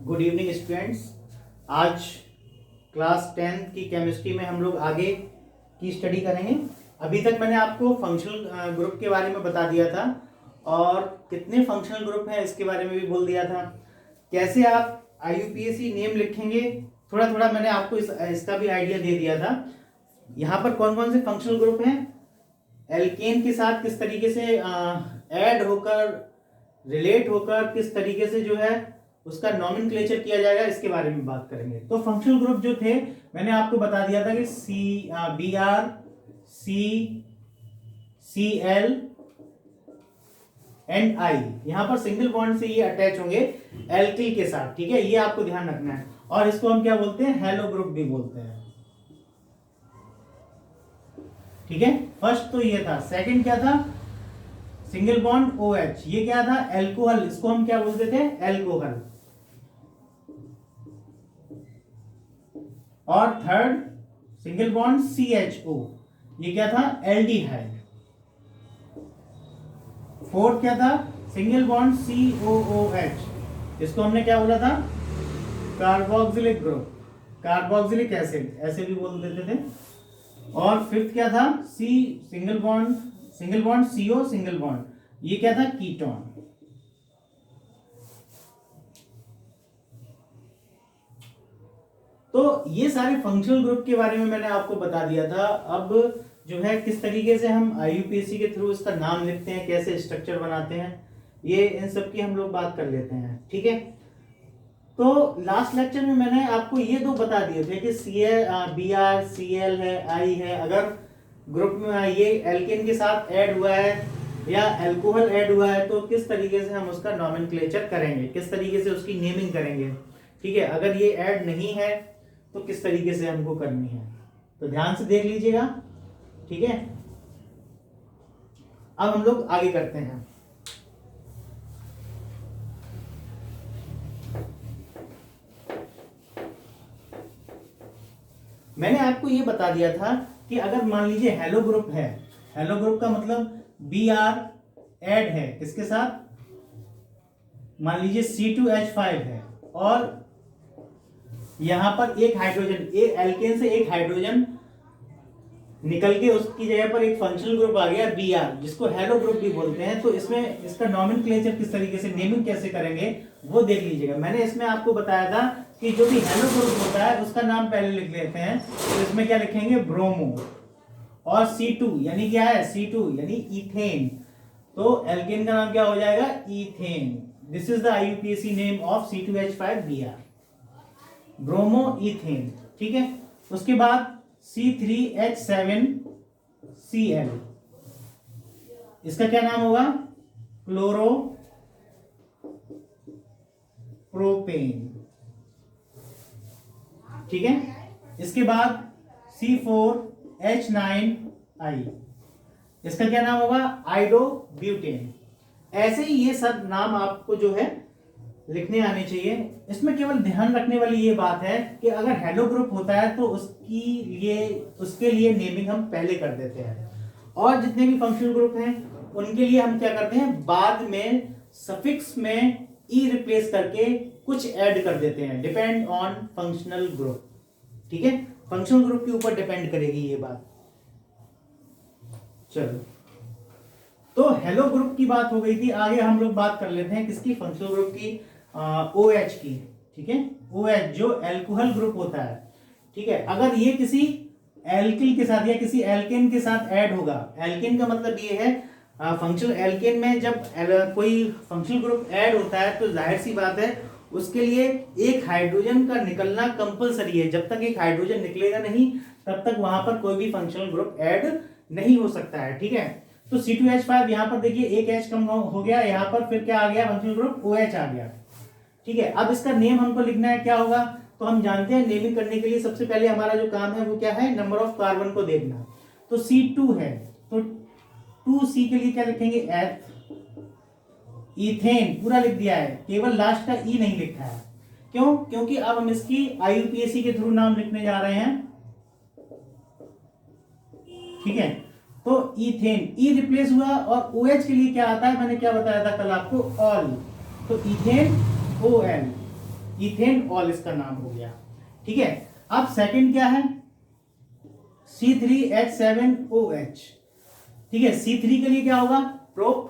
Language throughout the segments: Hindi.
Good evening students. आज क्लास 10 की केमिस्ट्री में हम लोग आगे की स्टडी करेंगे। अभी तक मैंने आपको फंक्शनल ग्रुप के बारे में बता दिया था और कितने फंक्शनल ग्रुप हैं इसके बारे में भी बोल दिया था। कैसे आप IUPAC नेम लिखेंगे थोड़ा थोड़ा मैंने आपको इसका भी आइडिया दे दिया था। यहाँ पर कौन कौन से फंक्शनल ग्रुप हैं, एल्केन के साथ किस तरीके से ऐड होकर रिलेट होकर किस तरीके से जो है उसका नॉमेनक्लेचर किया जाएगा, इसके बारे में बात करेंगे। तो फंक्शनल ग्रुप जो थे मैंने आपको बता दिया था कि Br, C, Cl and I, यहां पर सिंगल बॉन्ड से ये अटैच होंगे एल्किल के साथ। ठीक है, ये आपको ध्यान रखना है। और इसको हम क्या बोलते हैं, हेलो ग्रुप भी बोलते हैं। ठीक है, फर्स्ट तो ये था। सेकंड क्या था, सिंगल बॉन्ड OH, ये क्या था, एल्कोहल, इसको हम क्या बोलते थे, एल्कोहल। और थर्ड सिंगल बॉन्ड CHO, ये क्या था, एल्डिहाइड। फोर्थ क्या था, सिंगल बॉन्ड COOH, इसको हमने क्या बोला था, कार्बोक्सिलिक ग्रुप, कार्बोक्सिलिक एसिड ऐसे भी बोल देते थे। और फिफ्थ क्या था, single bond CO single bond, ये क्या था, कीटोन। तो ये सारे फंक्शनल ग्रुप के बारे में मैंने आपको बता दिया था। अब जो है किस तरीके से हम IUPAC के थ्रू इसका नाम लिखते हैं, कैसे स्ट्रक्चर बनाते हैं, ये इन सब की हम लोग बात कर लेते हैं। ठीक है, तो लास्ट लेक्चर में मैंने आपको ये दो बता दिए थे कि Br, Cl है, I है। अगर ग्रुप में ये एल्केन के साथ ऐड हुआ है या एल्कोहल ऐड हुआ है तो किस तरीके से हम उसका नॉमेनक्लेचर करेंगे, किस तरीके से उसकी नेमिंग करेंगे। ठीक है, अगर ये ऐड नहीं है तो किस तरीके से हमको करनी है, तो ध्यान से देख लीजिएगा। ठीक है, अब हम लोग आगे करते हैं। मैंने आपको ये बता दिया था कि अगर मान लीजिए हेलो ग्रुप है, हेलो ग्रुप का मतलब Br ऐड है किसके साथ, मान लीजिए C2H5 है और यहां पर एक हाइड्रोजन, एक एल्केन से एक हाइड्रोजन निकल के उसकी जगह पर एक फंक्शनल ग्रुप आ गया Br, जिसको हेलो ग्रुप भी बोलते हैं। तो इसमें इसका नॉमेनक्लेचर किस तरीके से, नेमिंग कैसे करेंगे वो देख लीजिएगा। मैंने इसमें आपको बताया था कि जो भी हेलो ग्रुप होता है उसका नाम पहले लिख लेते हैं। तो इसमें क्या लिखेंगे, ब्रोमो। और C2 यानी क्या है, C2 यानी इथेन, तो एल्केन का नाम क्या हो जाएगा, ethane. This is the IUPAC name of C2H5Br, bromo ethane. ठीक है, उसके बाद C3H7Cl, इसका क्या नाम होगा, क्लोरो प्रोपेन। ठीक है, इसके बाद C4H9I, इसका क्या नाम होगा, आइडोब्यूटेन। ऐसे ही ये सब नाम आपको जो है लिखने आने चाहिए। इसमें केवल ध्यान रखने वाली ये बात है कि अगर हेलो ग्रुप होता है तो उसके लिए नेमिंग हम पहले कर देते हैं, और जितने भी फंक्शनल ग्रुप हैं उनके लिए हम क्या करते हैं, बाद में सफिक्स में ई रिप्लेस करके कुछ ऐड कर देते हैं, डिपेंड ऑन फंक्शनल ग्रुप। ठीक है, फंक्शनल ग्रुप के ऊपर डिपेंड करेगी ये बात। चलो, तो हेलो ग्रुप की बात हो गई थी, आगे हम लोग बात कर लेते हैं किसकी, फंक्शनल ग्रुप की, OH की। ठीक है, OH जो एल्कोहल ग्रुप होता है। ठीक है, अगर ये किसी एल्किल के साथ या किसी एल्केन के साथ ऐड होगा, एल्केन का मतलब ये है फंक्शनल, एल्केन में जब कोई फंक्शनल ग्रुप ऐड होता है तो जाहिर सी बात है उसके लिए एक हाइड्रोजन का निकलना कंपलसरी है। जब तक एक हाइड्रोजन निकलेगा नहीं तब तक वहां पर कोई भी फंक्शनल ग्रुप ऐड नहीं हो सकता है। ठीक है, तो C2H5 यहां पर देखिए एक H कम हो गया, यहां पर फिर क्या आ गया, फंक्शनल ग्रुप OH आ गया। ठीक है, अब इसका नेम हमको लिखना है, क्या होगा, तो हम जानते हैं नेमिंग करने के लिए सबसे पहले हमारा जो काम है वो क्या है, नंबर ऑफ कार्बन को देखना। तो C2 है तो 2C के लिए क्या लिखेंगे, एथ, इथेन पूरा लिख दिया है, केवल लास्ट का E नहीं लिखा है। क्यों, क्योंकि अब हम इसकी IUPAC के थ्रू नाम लिखने जा रहे हैं। ठीक है, तो इथेन, ई रिप्लेस हुआ, और OH के लिए क्या आता है, मैंने क्या बताया था कल आपको, ऑल, तो इथेन OL। इथेन ऑल इसका नाम हो गया। ठीक है, अब सेकंड क्या है, C3H7OH। ठीक है, C3 के लिए क्या होगा, प्रोप,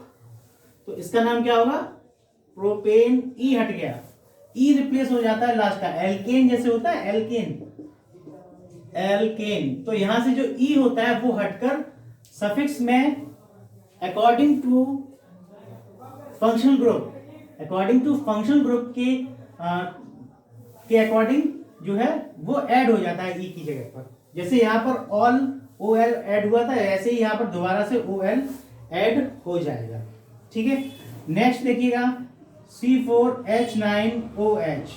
तो इसका नाम क्या होगा, प्रोपेन। ई हट गया, ई रिप्लेस हो जाता है लास्ट का, एल्केन जैसे होता है एल्केन, एल्केन, तो यहां से जो ई होता है वो हटकर सफिक्स में according to functional group, according to functional group के अकॉर्डिंग जो है वो ऐड हो जाता है ई की जगह पर। जैसे यहाँ पर ऑल ओ एल ऐड हुआ था, ऐसे ही यहाँ पर दोबारा से ओ एल ऐड हो जाएगा। ठीक है, नेक्स्ट देखिएगा C4H9OH,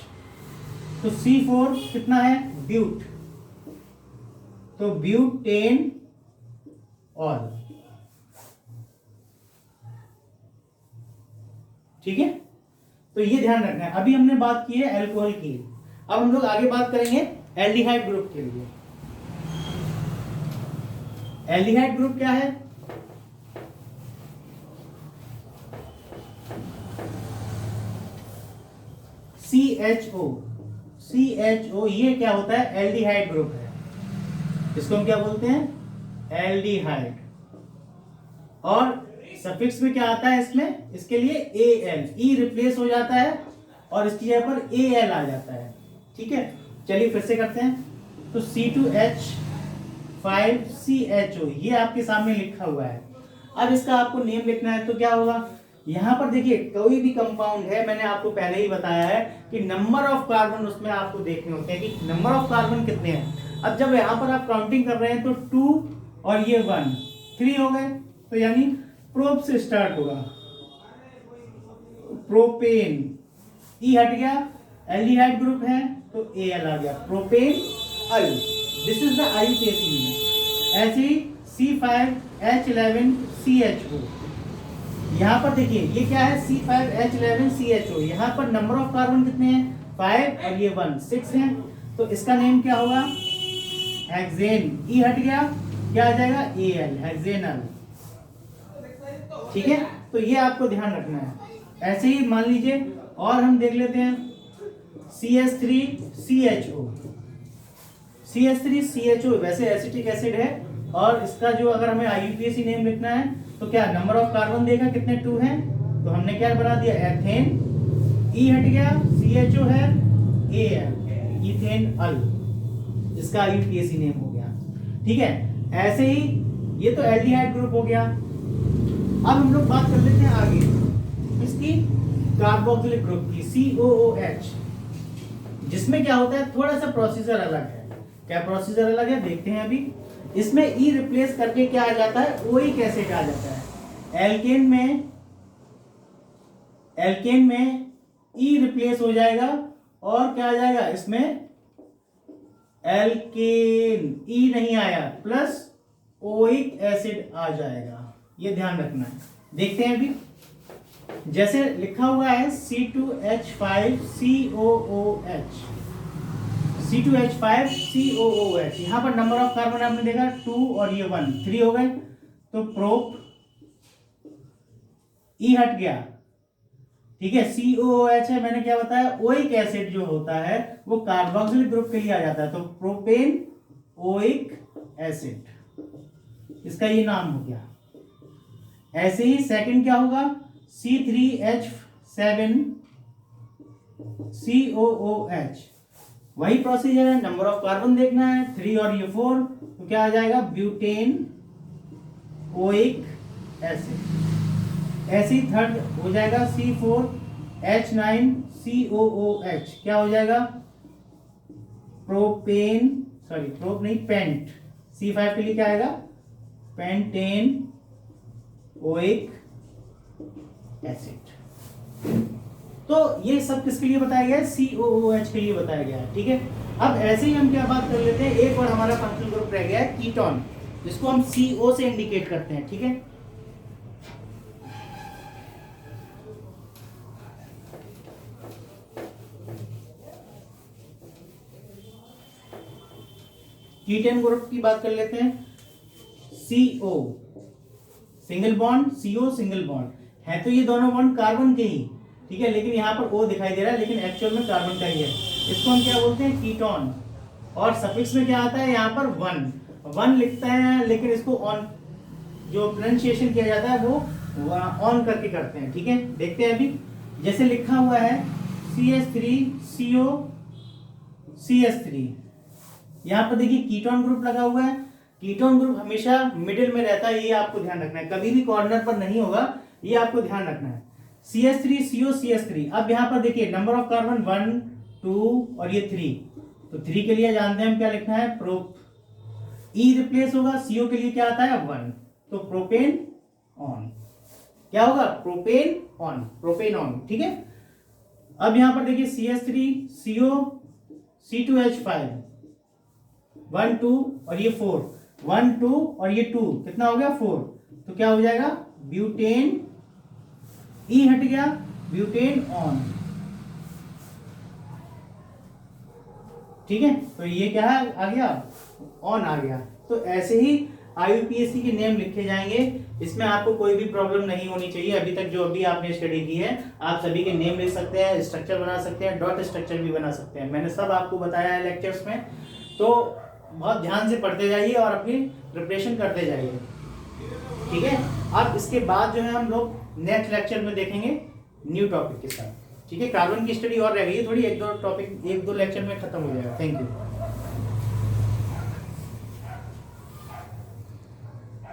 तो C4 कितना है, ब्यूट, तो ब्यूटेन ऑल। ठीक है, तो ये ध्यान रखना है। अभी हमने बात की है अल्कोहल की, अब हम लोग आगे बात करेंगे एल्डिहाइड ग्रुप के लिए। एल्डिहाइड ग्रुप क्या है, CHO, CHO ये क्या होता है, एल्डिहाइड ग्रुप है, इसको हम क्या बोलते हैं, एल्डिहाइड। और सफिक्स में क्या आता है इसमें, इसके लिए AL, E रिप्लेस हो जाता है और इसकी जगह पर AL आ जाता है। ठीक है, चलिए फिर से करते हैं, तो C2H5CHO ये आपके सामने लिखा हुआ है। अब इसका आपको नेम लिखना है, तो क्या होगा, यहां पर देखिए कोई भी कंपाउंड है, मैंने आपको पहले ही बताया है कि नंबर ऑफ कार्बन उसमें आपको देखने होते हैं कि नंबर ऑफ कार्बन कितने हैं। अब जब यहां पर आप काउंटिंग कर रहे हैं तो 2 और ये 1, 3 हो गए, तो यानी प्रोप से स्टार्ट होगा, प्रोपेन, ई हट गया, एल्डिहाइड ग्रुप है तो AL आ गया, propane al, this is the IUPAC। ऐसे ही C5H11CHO, यहां पर देखिए ये क्या है, C5H11CHO, यहां पर नंबर ऑफ कार्बन कितने हैं, 5 और ये 1, 6 हैं, तो इसका नेम क्या होगा, हेक्सेन, ई हट गया, क्या आ जाएगा, AL, हेक्सेनल। ठीक है, तो ये आपको ध्यान रखना है। ऐसे ही मान लीजिए और हम देख लेते हैं CH3CHO, CH3CHO वैसे एसिटिक एसिड है, और इसका जो अगर हमें IUPAC नेम लिखना है तो क्या नंबर ऑफ कार्बन देगा, कितने 2 हैं, तो हमने क्या बना दिया, एथेन, ई हट गया, CHO है, AL, इथेन अल, इसका IUPAC नेम हो गया। ठीक है, ऐसे ही ये तो एल्डिहाइड ग्रुप हो गया। अब हम लोग बात कर लेते हैं आगे इसकी कार्बोक्सिलिक ग्रुप की, COOH, जिसमें क्या होता है, थोड़ा सा प्रोसीजर अलग है। क्या प्रोसीजर अलग है, देखते हैं अभी। इसमें ई रिप्लेस करके क्या आ जाता है, ओइक एसिड आ जाता है। एल्केन में ई रिप्लेस हो जाएगा और क्या आ जाएगा, इसमें एल्केन, ई नहीं आया, प्लस ओइक एसिड आ जाएगा, ये ध्यान रखना है। देखते हैं अभी, जैसे लिखा हुआ है C2H5COOH, C2H5COOH, यहां पर नंबर ऑफ कार्बन आपने देखा 2 और ये 1, 3 हो गए, तो प्रोप, ई हट गया। ठीक है, COOH है, मैंने क्या बताया, ओइक एसिड जो होता है वो कार्बोक्सिलिक ग्रुप के लिए आ जाता है, तो प्रोपेन ओइक एसिड, इसका ये नाम हो गया। ऐसे ही सेकंड क्या होगा, C3H7COOH, वही प्रोसीजर है, नंबर ऑफ कार्बन देखना है, 3 और ये 4, तो क्या आ जाएगा, ब्यूटेन ओइक एसिड। ऐसे ही थर्ड हो जाएगा C4H9COOH, क्या हो जाएगा, प्रोपेन, सॉरी प्रोप नहीं, पेंट, C5 के लिए क्या आएगा, पेंटेन ओइक एसिड। तो ये सब किसके लिए बताया गया है, COOH के लिए बताया गया है। ठीक है, अब ऐसे ही हम क्या बात कर लेते हैं, एक और हमारा फंक्शनल ग्रुप रह गया है कीटोन, जिसको हम CO से इंडिकेट करते हैं। ठीक है, कीटोन ग्रुप की बात कर लेते हैं, CO single bond, CO single bond है, तो ये दोनों बॉन्ड कार्बन के ही, ठीक है, लेकिन यहाँ पर O दिखाई दे रहा है, लेकिन एक्चुअल में कार्बन का ही है। इसको हम क्या बोलते हैं, कीटोन। और सफिक्स में क्या आता है यहाँ पर, वन लिखता है, लेकिन इसको ऑन जो प्रोनाउंसिएशन किया जाता है वो ऑन करके करते हैं। ठीक है, देखते हैं अभी। जैसे लिखा हुआ है CH3CO CS3, यहाँ पर देखिए कीटोन ग्रुप लगा हुआ है। कीटोन ग्रुप हमेशा मिडिल में रहता है, ये आपको ध्यान रखना है, कभी भी कॉर्नर पर नहीं होगा, ये आपको ध्यान रखना है। CH3CO CS3। अब यहाँ पर देखिए नंबर ऑफ कार्बन 1 2 और ये 3, तो 3 के लिए जानते हैं हम क्या लिखना है, प्रोप। E रिप्लेस होगा, CO के लिए क्या आता है 1, तो प्रोपेन ऑन। क्या होगा, प्रोपेन ऑन। ठीक है, अब यहां पर देखिए CH3CO C2H5 1 2 और ये 4, 1 2 और ये 2, कितना हो गया 4, तो क्या हो जाएगा ब्यूटेन। E हट गया, ब्यूटेन ऑन। ठीक है, तो ये क्या है, आ गया ऑन आ गया। तो ऐसे ही IUPAC के नेम लिखे जाएंगे, इसमें आपको कोई भी प्रॉब्लम नहीं होनी चाहिए। अभी तक जो अभी आपने स्टडी की है, आप सभी के नेम लिख सकते हैं, स्ट्रक्चर बना सकते हैं, डॉट स्ट्रक्चर भी बना सकते हैं, मैंने सब आपको बताया है लेक्चर्स में। तो बहुत ध्यान से पढ़ते जाइए और अपनी प्रिपरेशन करते जाइए। ठीक है, अब इसके बाद जो है हम लोग नेक्स्ट लेक्चर में देखेंगे न्यू टॉपिक के साथ। ठीक है, कार्बन की स्टडी और रह गई है थोड़ी, एक दो लेक्चर में खत्म हो जाएगा। Thank you.